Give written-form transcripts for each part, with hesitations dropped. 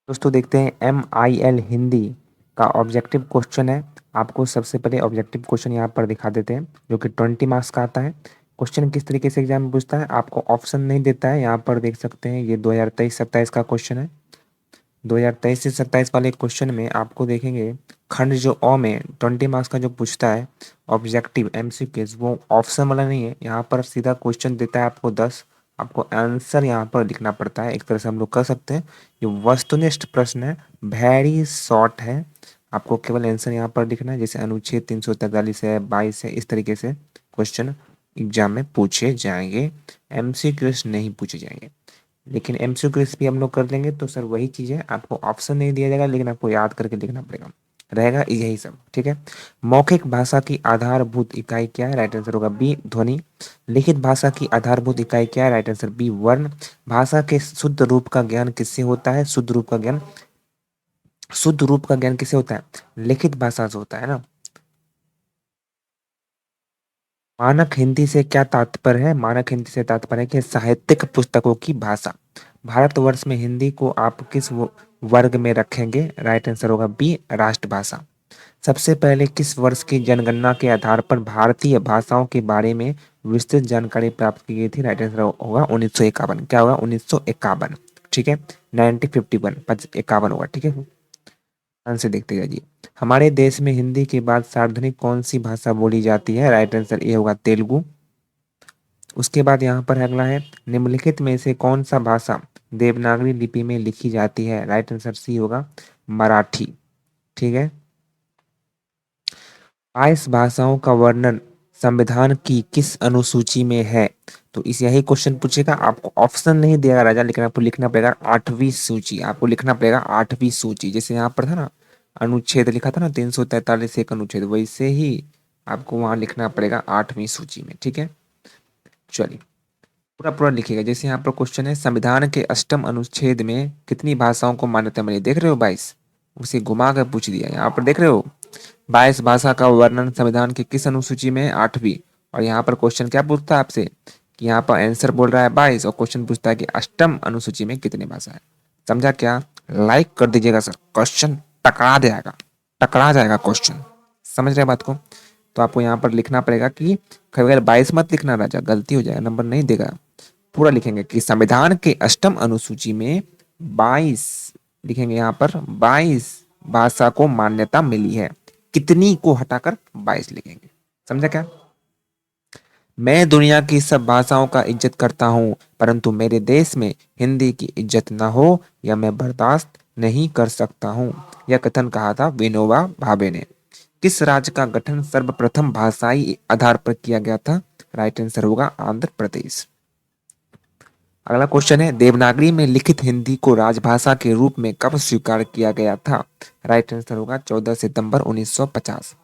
दोस्तों देखते हैं MIL हिंदी का ऑब्जेक्टिव क्वेश्चन है। आपको सबसे पहले ऑब्जेक्टिव क्वेश्चन यहाँ पर दिखा देते हैं जो कि 20 मार्क्स का आता है। क्वेश्चन किस तरीके से एग्जाम में पूछता है, आपको ऑप्शन नहीं देता है। यहाँ पर देख सकते हैं ये 2023-27 का क्वेश्चन है। 2023 से 27 वाले क्वेश्चन में आपको देखेंगे खंड जो अ में 20 मार्क्स का जो पूछता है ऑब्जेक्टिव MCQs, वो ऑप्शन वाला नहीं है। यहाँ पर सीधा क्वेश्चन देता है आपको 10, आपको आंसर यहाँ पर लिखना पड़ता है। एक तरह से हम लोग कर सकते हैं ये वस्तुनिष्ठ प्रश्न है, वेरी शॉर्ट है। आपको केवल आंसर यहाँ पर लिखना है, जैसे अनुच्छेद 343 है, 22 है, इस तरीके से क्वेश्चन एग्जाम में पूछे जाएंगे। MCQs नहीं पूछे जाएंगे। लेकिन MCQs भी हम लोग कर लेंगे तो सर वही चीज़ है, आपको ऑप्शन नहीं दिया जाएगा लेकिन आपको याद करके लिखना पड़ेगा, रहेगा यही सब। ठीक है। मौखिक भाषा की आधारभूत इकाई क्या है? राइट आंसर होगा बी, ध्वनि। लिखित भाषा की आधारभूत इकाई क्या है? राइट आंसर बी, वर्ण। भाषा के शुद्ध रूप का ज्ञान किससे होता है? शुद्ध रूप का ज्ञान, शुद्ध रूप का ज्ञान किससे होता है? लिखित भाषा से होता है ना। मानक हिंदी से क्या तात्पर्य है? मानक हिंदी से तात्पर्य है कि साहित्यिक पुस्तकों की भाषा। भारतवर्ष में हिंदी को आप किस वर्ग में रखेंगे? राइट आंसर होगा बी, राष्ट्रभाषा। सबसे पहले किस वर्ष की जनगणना के आधार पर भारतीय भाषाओं के बारे में विस्तृत जानकारी प्राप्त की गई थी? राइट आंसर होगा 1951। क्या होगा? 1951। ठीक है, 1951, 51 होगा। ठीक है, आंसर देखते जाइए। हमारे देश में हिंदी के बाद सार्वजनिक कौन सी भाषा बोली जाती है? राइट आंसर ए होगा, तेलुगु। उसके बाद यहाँ पर अगला है, निम्नलिखित में से कौन सा भाषा देवनागरी लिपि में लिखी जाती है? राइट आंसर सी होगा, मराठी। ठीक है। 22 भाषाओं का वर्णन संविधान की किस अनुसूची में है? तो इस यही क्वेश्चन पूछेगा, आपको ऑप्शन नहीं दिया राजा, लेकिन आपको लिखना पड़ेगा 8वीं सूची। आपको लिखना पड़ेगा 8वीं सूची, जैसे यहाँ पर था ना अनुच्छेद लिखा था ना 343 एक अनुच्छेद, वैसे ही आपको वहां लिखना पड़ेगा 8वीं सूची में। ठीक है, चलिए पूरा पूरा लिखिएगा। जैसे यहाँ पर क्वेश्चन है, संविधान के अष्टम अनुच्छेद में कितनी भाषाओं को मान्यता मिली? देख रहे हो 22, उसे घुमा कर पूछ दिया। यहाँ पर देख रहे हो 22 भाषा का वर्णन संविधान की किस अनुसूची में है? 8वीं। और यहाँ पर क्वेश्चन क्या पूछता है आपसे कि यहाँ पर आंसर बोल रहा है 22 और क्वेश्चन पूछता है कि अष्टम अनुसूची में कितनी भाषा है। समझा क्या? लाइक कर दीजिएगा सर, क्वेश्चन टकरा जाएगा, टकरा जाएगा क्वेश्चन। समझ रहे बात को? तो आपको यहाँ पर लिखना पड़ेगा कि अगर 22 मत लिखना राजा, गलती हो जाएगा, नंबर नहीं देगा। पूरा लिखेंगे कि संविधान के अष्टम अनुसूची में 22 लिखेंगे, यहाँ पर 22 भाषा को मान्यता मिली है, कितनी को हटाकर 22 लिखेंगे। समझा क्या? मैं दुनिया की सब भाषाओं का इज्जत करता हूँ, परंतु मेरे देश में हिंदी की इज्जत न हो यह मैं बर्दाश्त नहीं कर सकता हूँ। यह कथन कहा था विनोबा भावे ने। किस राज्य का गठन सर्वप्रथम भाषाई आधार पर किया गया था? राइट आंसर होगा आंध्र प्रदेश। अगला क्वेश्चन है, देवनागरी में लिखित हिंदी को राजभाषा के रूप में कब स्वीकार किया गया था? राइट आंसर होगा 14 सितंबर 1950।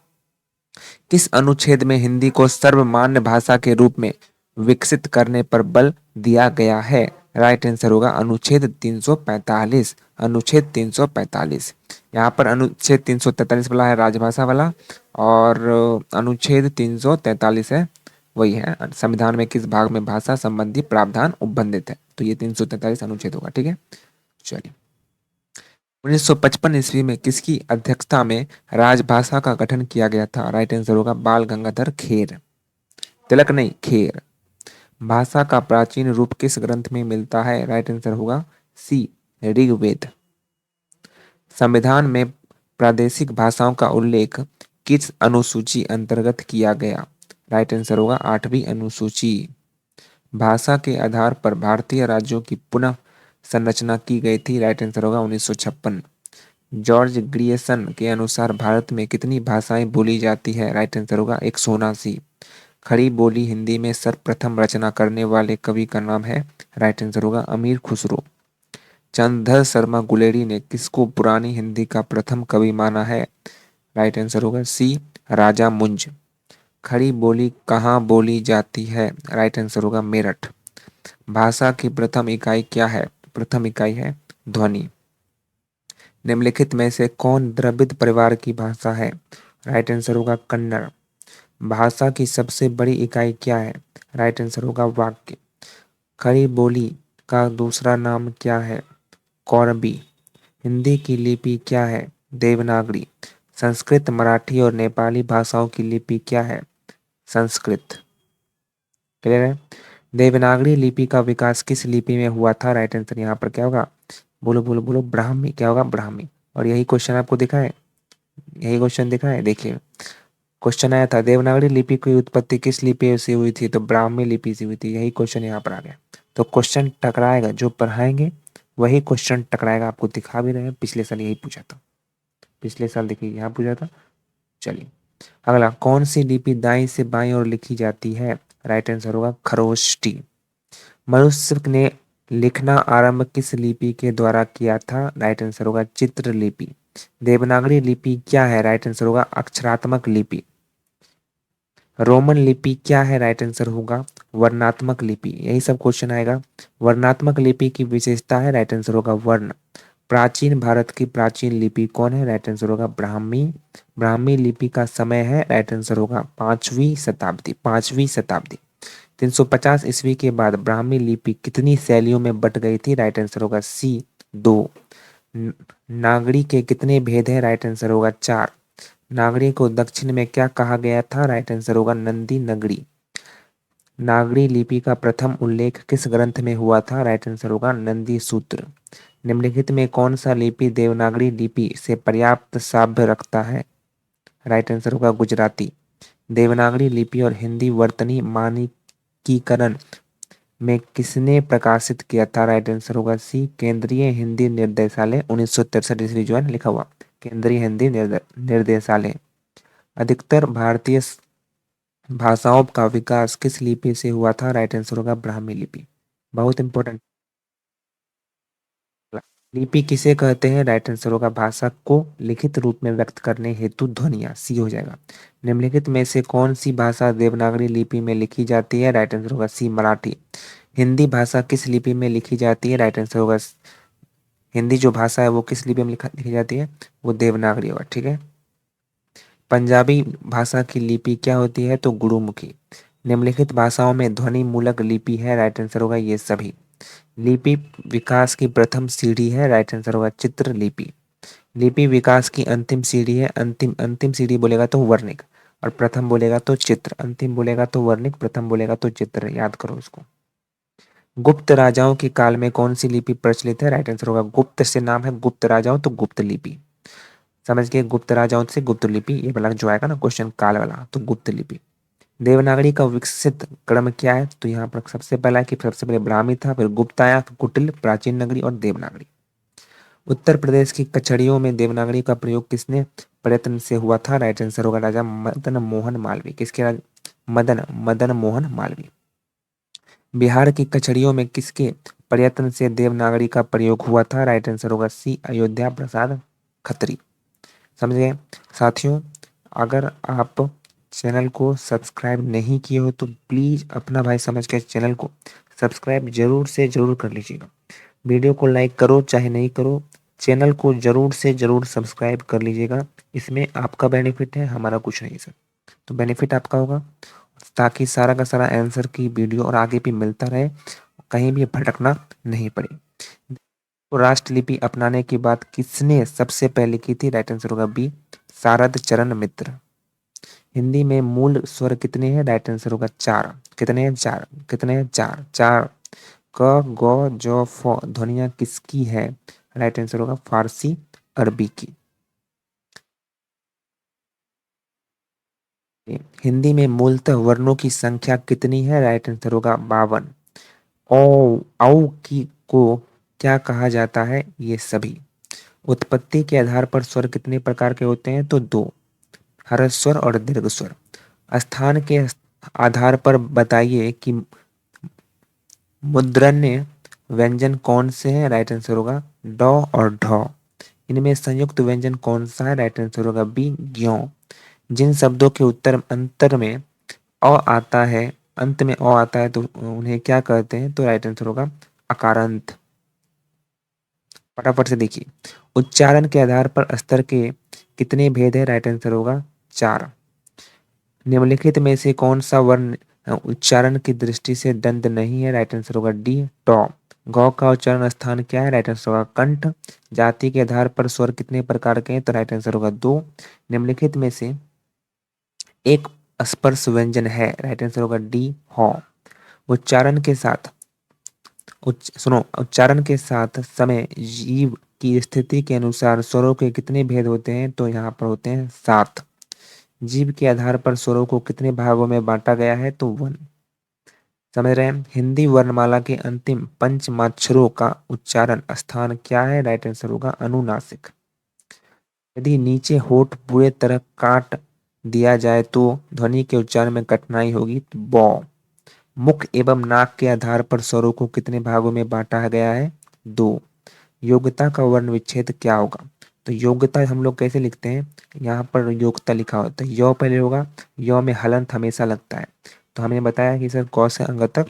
किस अनुच्छेद में हिंदी को सर्वमान्य भाषा के रूप में विकसित करने पर बल दिया गया है? राइट आंसर होगा अनुच्छेद 345। अनुच्छेद 345। यहाँ पर अनुच्छेद 343 वाला है राजभाषा वाला, और अनुच्छेद 343 है वही है संविधान में किस भाग में भाषा संबंधी प्रावधान उपबंधित है? तो ये 343 अनुच्छेद होगा। ठीक है, चलिए। 1955 ईस्वी में किसकी अध्यक्षता में राजभाषा का गठन किया गया था? राइट आंसर होगा बाल गंगाधर खेर, तिलक नहीं, खेर। भाषा का प्राचीन रूप किस ग्रंथ में मिलता है? राइट आंसर होगा सी, ऋग्वेद। संविधान में प्रादेशिक भाषाओं का उल्लेख किस अनुसूची अंतर्गत किया गया? राइट आंसर होगा 8वीं अनुसूची। भाषा के आधार पर भारतीय राज्यों की पुनः संरचना की गई थी? राइट आंसर होगा 1956। जॉर्ज ग्रियर्सन के अनुसार भारत में कितनी भाषाएं बोली जाती है? राइट आंसर होगा 179। खड़ी बोली हिंदी में सर्वप्रथम रचना करने वाले कवि का नाम है? राइट आंसर होगा अमीर खुसरो। चंद्रधर शर्मा गुलेरी ने किसको पुरानी हिंदी का प्रथम कवि माना है? राइट आंसर होगा सी, राजा मुंज। खड़ी बोली कहाँ बोली जाती है? राइट आंसर होगा मेरठ। भाषा की प्रथम इकाई क्या है? प्रथम इकाई है ध्वनि। निम्नलिखित में से कौन द्रविड़ परिवार की भाषा है? राइट आंसर होगा कन्नड़। भाषा की सबसे बड़ी इकाई क्या है? राइट आंसर होगा वाक्य। खड़ी बोली का दूसरा नाम क्या है? कौरबी। हिंदी की लिपि क्या है? देवनागरी। संस्कृत, मराठी और नेपाली भाषाओं की लिपि क्या है? संस्कृत। क्लियर है? देवनागरी लिपि का विकास किस लिपि में हुआ था? राइट आंसर यहाँ पर क्या होगा? बोलो बोलो बोलो, ब्राह्मी। क्या होगा? ब्राह्मी। और यही क्वेश्चन आपको दिखा है, यही क्वेश्चन दिखा है, देखिए क्वेश्चन आया था देवनागरी लिपि की उत्पत्ति किस लिपि से हुई थी, तो ब्राह्मी लिपि से हुई थी। यही क्वेश्चन यहाँ पर आ गया। तो क्वेश्चन टकराएगा, जो पढ़ाएंगे वही क्वेश्चन टकराएगा। आपको दिखा भी रहे हैं, पिछले साल यही पूछा था, पिछले साल देखिए यहाँ पूछा था। चलिए अगला, कौन सी लिपि दाईं से बाईं ओर लिखी जाती है? राइट आंसर होगा खरोष्टी। मनुष्य ने लिखना आरंभ किस लिपि के द्वारा किया था? राइट आंसर होगा चित्र लिपि। देवनागरी लिपि क्या है? राइट आंसर होगा अक्षरात्मक लिपि। रोमन लिपि क्या है? राइट आंसर होगा वर्णात्मक लिपि। यही सब क्वेश्चन आएगा। वर्णात्मक लिपि की विशेषता है, राइट आंसर होगा वर्ण। प्राचीन भारत की प्राचीन लिपि कौन है? राइट आंसर होगा ब्राह्मी। ब्राह्मी लिपि का समय है, राइट आंसर होगा 5वीं शताब्दी। 5वीं शताब्दी। 350 ईस्वी के बाद ब्राह्मी लिपि कितनी शैलियों में बट गई थी? राइट आंसर होगा सी, 2। नागरी के कितने भेद हैं? राइट आंसर होगा 4। नागरी को दक्षिण में क्या कहा गया था? राइट आंसर होगा नंदी नगरी। नागरी लिपि का प्रथम उल्लेख किस ग्रंथ में हुआ था? राइट आंसर होगा नंदी सूत्र। निम्नलिखित में कौन सा लिपि देवनागरी लिपि से पर्याप्त साम्य रखता है? राइट आंसर होगा गुजराती। देवनागरी लिपि और हिंदी वर्तनी मानकीकरण में किसने प्रकाशित किया था? राइट आंसर होगा सी, केंद्रीय हिंदी निर्देशालय। 1963 ईस्वी जो है लिखा हुआ, केंद्रीय हिंदी निर्देशालय। अधिकतर भारतीय भाषाओं का विकास किस लिपि से हुआ था? राइट आंसर होगा ब्राह्मी लिपि। बहुत इंपॉर्टेंट। लिपि किसे कहते हैं? राइट आंसर होगा भाषा को लिखित रूप में व्यक्त करने हेतु ध्वनियां। सी हो जाएगा। निम्नलिखित में से कौन सी भाषा देवनागरी लिपि में लिखी जाती है? राइट आंसर होगा सी, मराठी। हिंदी भाषा किस लिपि में लिखी जाती है? राइट आंसर होगा हिंदी जो भाषा है वो किस लिपि में लिखी जाती है? वो देवनागरी होगा। ठीक है। पंजाबी भाषा की लिपि क्या होती है? तो गुरुमुखी। निम्नलिखित भाषाओं में ध्वनि मूलक लिपि है? राइट आंसर होगा ये सभी। लिपि विकास की प्रथम सीढ़ी है? राइट आंसर होगा चित्र लिपि। लिपि विकास की अंतिम सीढ़ी है? अंतिम अंतिम सीढ़ी बोलेगा तो वर्णिक, और प्रथम बोलेगा तो चित्र। अंतिम बोलेगा तो वर्णिक, प्रथम बोलेगा तो चित्र। याद करो इसको। गुप्त राजाओं के काल में कौन सी लिपि प्रचलित है? राइट आंसर होगा गुप्त से नाम है गुप्त राजाओं, तो गुप्त लिपि। समझ गए? गुप्त राजाओं से गुप्त लिपि, ये वाला जो आएगा ना क्वेश्चन काल वाला, तो गुप्त लिपि। देवनागरी का विकसित क्रम क्या है? तो यहाँ पर सबसे पहला है कि सबसे पहले ब्राह्मी था, फिर गुप्त आया, फिर कुटिल, प्राचीन नगरी और देवनागरी। उत्तर प्रदेश की कचहरियों में देवनागरी का प्रयोग किसने प्रयत्न से हुआ था? राइट आंसर होगा राजा मदन मोहन मालवीय। किसके राज? मदन मदन मोहन मालवीय। बिहार की कचहरियों में किसके प्रयत्न से देवनागरी का प्रयोग हुआ था? राइट आंसर होगा सी, अयोध्या प्रसाद खत्री। समझ गए साथियों? अगर आप चैनल को सब्सक्राइब नहीं किए हो तो प्लीज़ अपना भाई समझ के चैनल को सब्सक्राइब जरूर से जरूर कर लीजिएगा। वीडियो को लाइक करो चाहे नहीं करो, चैनल को जरूर से जरूर सब्सक्राइब कर लीजिएगा। इसमें आपका बेनिफिट है, हमारा कुछ नहीं सर। तो बेनिफिट आपका होगा, ताकि सारा का सारा आंसर की वीडियो और आगे भी मिलता रहे, कहीं भी भटकना नहीं पड़े। तो राष्ट्रलिपि अपनाने की बात किसने सबसे पहले की थी? राइट आंसर होगा बी, शारद चरण मित्र। हिंदी में मूल स्वर कितने हैं? राइट आंसर होगा 4। कितने हैं? 4। कितने हैं? 4। 4। क ग ज फ ध्वनियां किसकी है? राइट आंसर होगा फारसी अरबी की। हिंदी में मूलतः वर्णों की संख्या कितनी है? राइट आंसर होगा 52। ओ औ की को क्या कहा जाता है? ये सभी। उत्पत्ति के आधार पर स्वर कितने प्रकार के होते हैं? तो 2, ह्रस्व स्वर और दीर्घ स्वर। स्थान के आधार पर बताइए कि मूर्धन्य व्यंजन कौन से हैं? राइट आंसर होगा ड और ढ। इनमें संयुक्त व्यंजन कौन सा है? राइट आंसर होगा बी, ज्ञ। जिन शब्दों के उत्तर अंतर में अ आता है, अंत में अ आता है, तो उन्हें क्या कहते हैं? तो राइट आंसर होगा अकारांत। फटाफट से देखिए। उच्चारण के आधार पर स्तर के कितने भेद है? राइट आंसर होगा 4। निम्नलिखित में से कौन सा वर्ण उच्चारण की दृष्टि से दंत नहीं है? राइट आंसर होगा डी, टॉ। गौ का उच्चारण स्थान क्या है? राइट आंसर होगा कंठ। जाति के आधार पर स्वर कितने प्रकार के हैं? तो राइट आंसर होगा दो। निम्नलिखित में से एक स्पर्श व्यंजन है? राइट आंसर होगा डी हॉ। उच्चारण के साथ उच्चारण के साथ समय जीव की स्थिति के अनुसार स्वरों के कितने भेद होते हैं? तो यहाँ पर होते हैं सात। जीव के आधार पर स्वरों को कितने भागों में बांटा गया है? तो वन। समझ रहे हैं? हिंदी वर्णमाला के अंतिम पंचमाक्षरों का उच्चारण स्थान क्या है? राइट आंसर होगा अनुनासिक। यदि नीचे होठ पूरे तरह काट दिया जाए तो ध्वनि के उच्चारण में कठिनाई होगी। तो बौ। मुख एवं नाक के आधार पर स्वरों को कितने भागों में बांटा गया है? दो। योग्यता का वर्ण विच्छेद क्या होगा? तो योग्यता हम लोग कैसे लिखते हैं? यहाँ पर योग्यता लिखा होता है, यो पहले होगा, यो में हलंत हमेशा लगता है। तो हमें बताया कि सर क से अंग तक,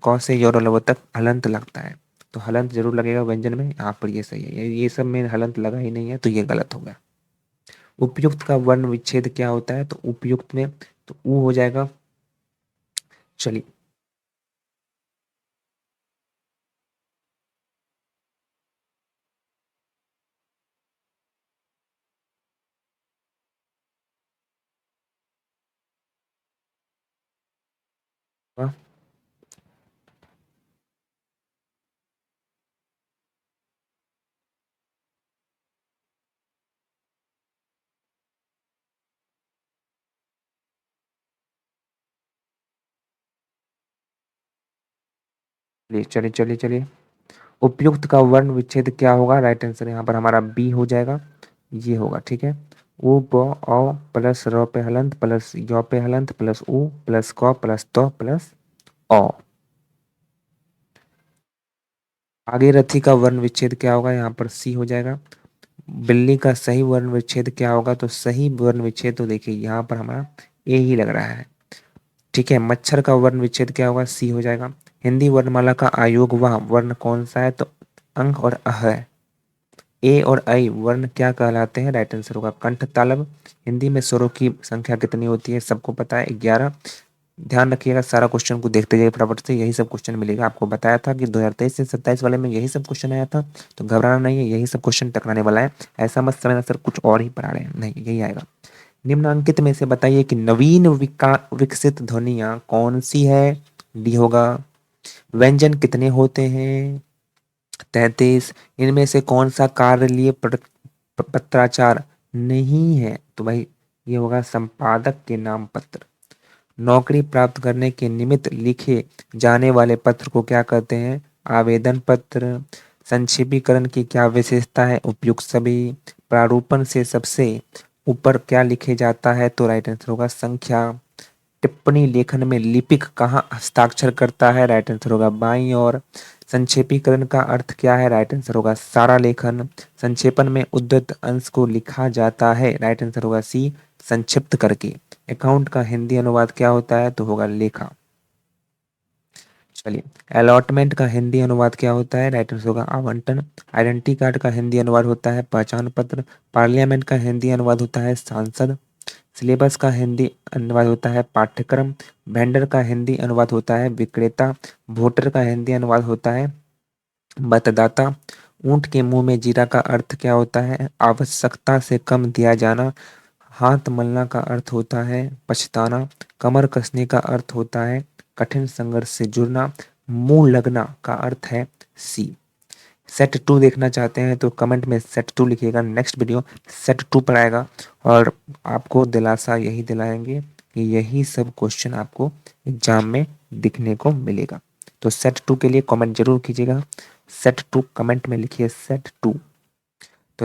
क से य और लव तक हलंत लगता है, तो हलंत जरूर लगेगा व्यंजन में। यहाँ पर ये सही है, ये सब में हलंत लगा ही नहीं है, तो ये गलत हो गया। उपयुक्त का वर्ण विच्छेद क्या होता है? तो उपयुक्त में तो ऊ हो जाएगा। चलिए चलिए चलिए चलिए चलिए, उपयुक्त का वर्ण विच्छेद क्या होगा? राइट आंसर यहाँ पर हमारा बी हो जाएगा, ये होगा। ठीक है, उ प औ प्लस र पे हलंत प्लस य पे हलंत प्लस उ प्लस क प्लस त प्लस अ। आगे रथी का वर्ण विच्छेद क्या होगा? यहाँ पर सी हो जाएगा। बिल्ली का सही वर्ण विच्छेद क्या होगा? तो सही वर्ण विच्छेद तो देखिए यहाँ पर हमारा ए ही लग रहा है। ठीक है, मच्छर का वर्ण विच्छेद क्या होगा? सी हो जाएगा। हिंदी वर्णमाला का आयोग वह वर्ण कौन सा है? तो अंक और अह है। ए और ऐ वर्ण क्या कहलाते हैं? राइट आंसर होगा कंठ तालव। हिंदी में स्वरों की संख्या कितनी होती है? सबको पता है 11। ध्यान रखिएगा, सारा क्वेश्चन को देखते जाइए फटाफट से, यही सब क्वेश्चन मिलेगा। आपको बताया था कि 2023 से 27 वाले में यही सब क्वेश्चन आया था, तो घबराना नहीं है, यही सब क्वेश्चन टकराने वाला है। ऐसा मत समझना सर कुछ और ही पढ़ा रहे हैं, नहीं, यही आएगा। निम्नांकित में से बताइए कि नवीन विकसित ध्वनियां कौन सी है? डी होगा। व्यंजन कितने होते हैं? 33। इनमें से कौन सा कार्यालयीय पत्राचार नहीं है? तो भाई ये होगा संपादक के नाम पत्र। नौकरी प्राप्त करने के निमित्त लिखे जाने वाले पत्र को क्या कहते हैं? आवेदन पत्र। संक्षेपीकरण की क्या विशेषता है? उपयुक्त सभी। प्रारूपण से सबसे ऊपर क्या लिखे जाता है? तो राइट आंसर होगा संख्या। टिप्पणी लेखन में लिपिक कहाँ हस्ताक्षर करता है? राइट आंसर होगा बाईं ओर। संक्षेपीकरण का अर्थ क्या है? राइट आंसर होगा सारा लेखन। संक्षेपण में उद्धृत अंश को लिखा जाता है। राइट आंसर होगा सी संक्षिप्त करके। अकाउंट का हिंदी अनुवाद क्या होता है? तो होगा लेखा। चलिए, अलॉटमेंट का हिंदी अनुवाद क्या होता है? राइट आंसर होगा आवंटन। आइडेंटिटी कार्ड का हिंदी अनुवाद होता है पहचान पत्र। पार्लियामेंट का हिंदी अनुवाद होता है सांसद। सिलेबस का हिंदी अनुवाद होता है पाठ्यक्रम। वेंडर का हिंदी अनुवाद होता है विक्रेता। वोटर का हिंदी अनुवाद होता है मतदाता। ऊंट के मुंह में जीरा का अर्थ क्या होता है? आवश्यकता से कम दिया जाना। हाथ मलना का अर्थ होता है पछताना। कमर कसने का अर्थ होता है कठिन संघर्ष से जुड़ना। मुंह लगना का अर्थ है सी। सेट टू देखना चाहते हैं तो कमेंट में सेट टू लिखिएगा, नेक्स्ट वीडियो सेट टू पर आएगा। और आपको दिलासा यही दिलाएंगे कि यही सब क्वेश्चन आपको एग्जाम में दिखने को मिलेगा। तो सेट टू के लिए कमेंट जरूर कीजिएगा। सेट टू कमेंट में लिखिए सेट टू। तो